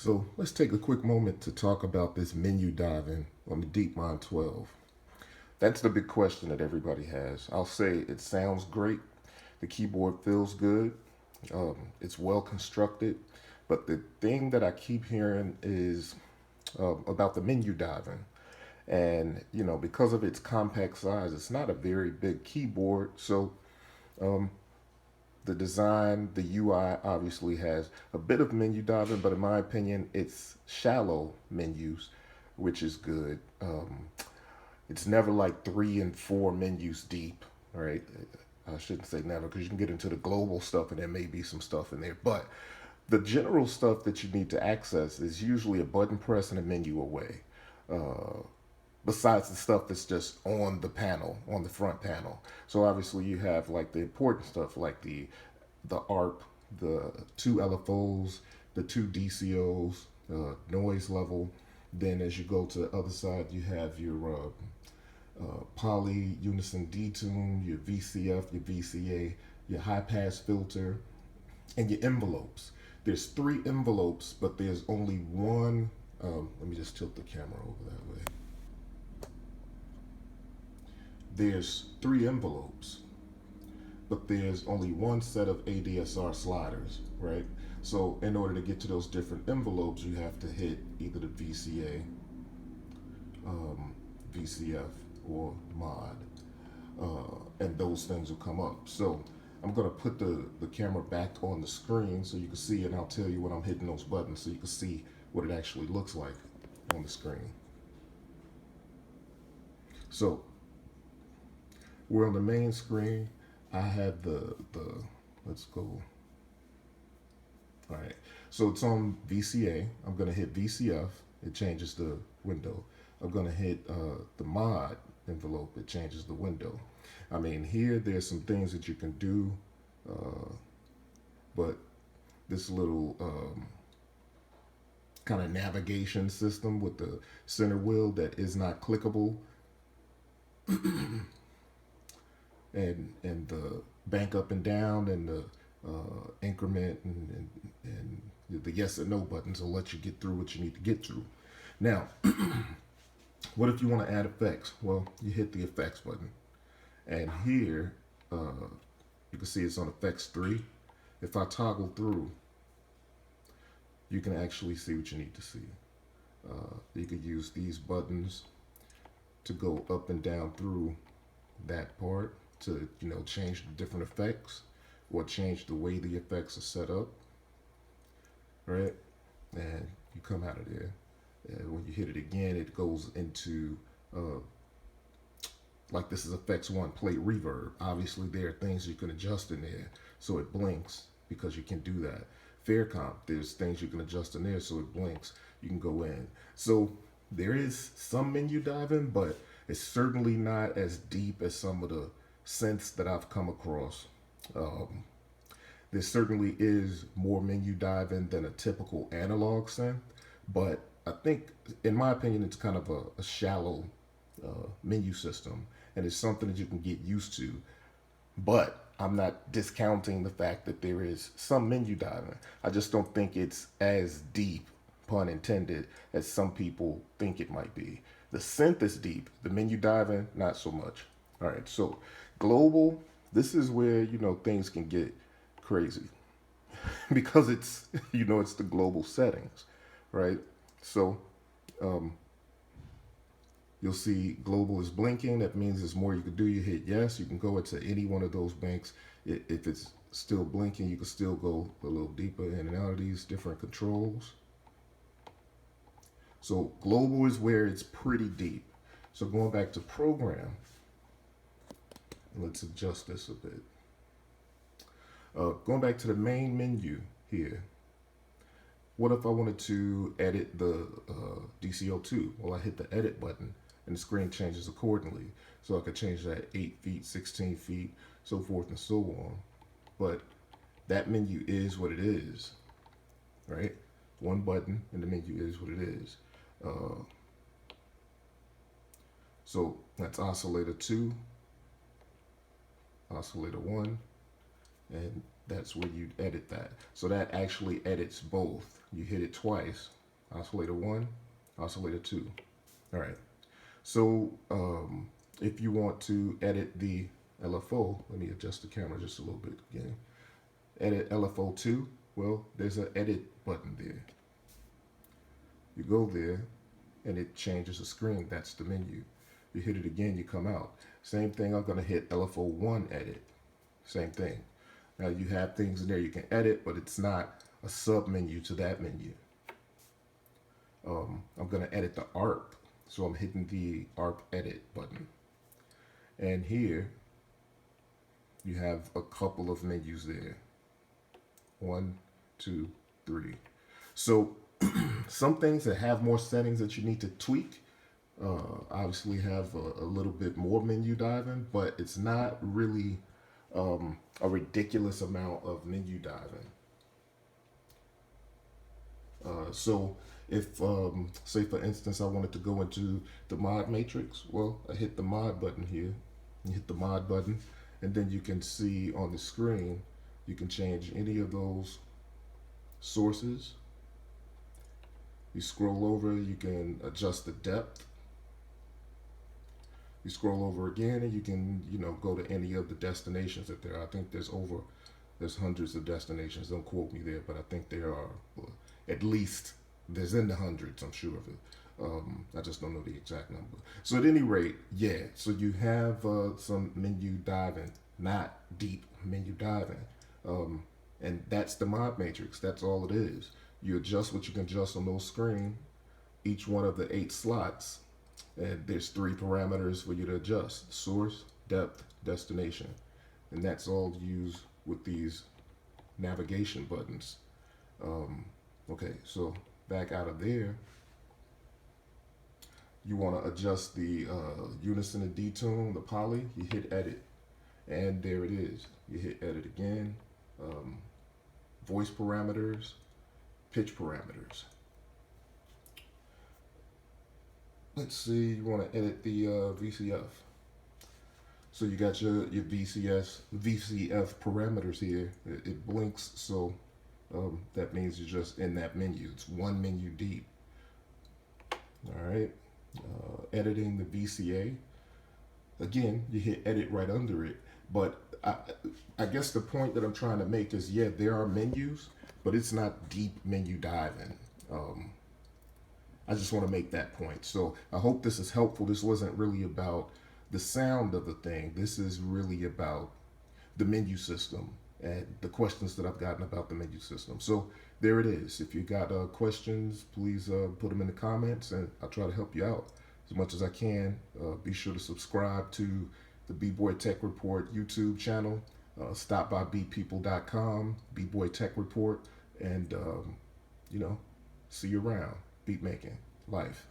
So let's take a quick moment to talk about this menu diving on the Deepmind 12. That's the big question that everybody has. I'll say it sounds great. The keyboard feels good. It's well constructed. But the thing that I keep hearing is about the menu diving. And, because of its compact size, it's not a very big keyboard. So um, the design, the UI obviously has a bit of menu diving, but in my opinion, it's shallow menus, which is good. It's never like 3 and 4 menus deep, right? I shouldn't say never because you can get into the global stuff and there may be some stuff in there. But the general stuff that you need to access is usually a button press and a menu away. Uh, Besides the stuff that's just on the panel, on the front panel. So obviously you have like the important stuff like the ARP, the 2 LFOs, the 2 DCOs, noise level. Then as you go to the other side, you have your poly, unison detune, your VCF, your VCA, your high pass filter, and your envelopes. There's 3 envelopes, but there's only one. Let me just tilt the camera over that way. There's 3 envelopes, but there's only one set of ADSR sliders, right? So in order to get to those different envelopes, you have to hit either the VCA, VCF, or mod, and those things will come up. So I'm gonna put the camera back on the screen so you can see, and I'll tell you when I'm hitting those buttons so you can see what it actually looks like on the screen. So we're on the main screen. I have the let's go. All right. So it's on VCA. I'm gonna hit VCF. It changes the window. I'm gonna hit the mod envelope. It changes the window. I mean, here there's some things that you can do, but this little kind of navigation system with the center wheel that is not clickable, and the bank up and down and the increment and the yes and no buttons will let you get through what you need to get through. Now, what if you want to add effects? Well, you hit the effects button, and here you can see it's on effects 3. If I toggle through, you can actually see what you need to see. You could use these buttons to go up and down through that part to change the different effects or change the way the effects are set up, right? And you come out of there, and when you hit it again, it goes into like this is effects 1, plate reverb. Obviously there are things you can adjust in there so it blinks, because you can do that. Fair comp, there's things you can adjust in there so it blinks. You can go in. So there is some menu diving, but it's certainly not as deep as some of the synths that I've come across. There certainly is more menu diving than a typical analog synth, but I think, in my opinion, it's kind of a shallow menu system, and it's something that you can get used to. But I'm not discounting the fact that there is some menu diving. I just don't think it's as deep, pun intended, as some people think it might be. The synth is deep, the menu diving, not so much. All right, so global, this is where, things can get crazy because it's, it's the global settings, right? So um, you'll see global is blinking. That means there's more you can do. You hit yes. You can go into any one of those banks. If it's still blinking, you can still go a little deeper in and out of these different controls. So global is where it's pretty deep. So going back to program, let's adjust this a bit. Going back to the main menu here, what if I wanted to edit the DCO2? Well, I hit the edit button and the screen changes accordingly. So I could change that 8 feet, 16 feet, so forth and so on. But that menu is what it is, right? One button and the menu is what it is. So that's oscillator 2, oscillator 1, and that's where you edit that. So that actually edits both. You hit it twice, oscillator 1, oscillator 2. All right. So if you want to edit the LFO, let me adjust the camera just a little bit again. Edit LFO2, well, there's an edit button there. You go there and it changes the screen. That's the menu. You hit it again, you come out. Same thing, I'm gonna hit LFO1 edit. Same thing. Now you have things in there you can edit, but it's not a sub menu to that menu. I'm gonna edit the ARP. So I'm hitting the ARP edit button. And here you have a couple of menus there. 1, 2, 3. So some things that have more settings that you need to tweak obviously have a little bit more menu diving, but it's not really a ridiculous amount of menu diving. So if, say for instance, I wanted to go into the mod matrix, well, I hit the mod button here. You hit the mod button, and then you can see on the screen, you can change any of those sources. You scroll over, you can adjust the depth. You scroll over again, and you can, go to any of the destinations that there are. I think there's hundreds of destinations. Don't quote me there, but I think there are at least, there's in the hundreds, I'm sure of it. I just don't know the exact number. So at any rate, yeah, so you have some menu diving, not deep menu diving. And that's the mod matrix. That's all it is. You adjust what you can adjust on those screen, each one of the 8 slots, and there's 3 parameters for you to adjust: source, depth, destination. And that's all used with these navigation buttons. Okay, so back out of there, you want to adjust the unison and detune, the poly, you hit edit, and there it is. You hit edit again. Voice parameters, pitch parameters. Let's see, you want to edit the VCF. So you got your VCF parameters here. It blinks, so that means you're just in that menu. It's one menu deep. All right. Editing the VCA. Again, you hit edit right under it. But I guess the point that I'm trying to make is, yeah, there are menus, but it's not deep menu diving. I just want to make that point. So I hope this is helpful. This wasn't really about the sound of the thing. This is really about the menu system and the questions that I've gotten about the menu system. So there it is. If you got questions, please put them in the comments, and I'll try to help you out as much as I can. Be sure to subscribe to the B-Boy Tech Report YouTube channel. Stop by beatpeople.com, B-Boy Tech Report, and see you around. Beat making life.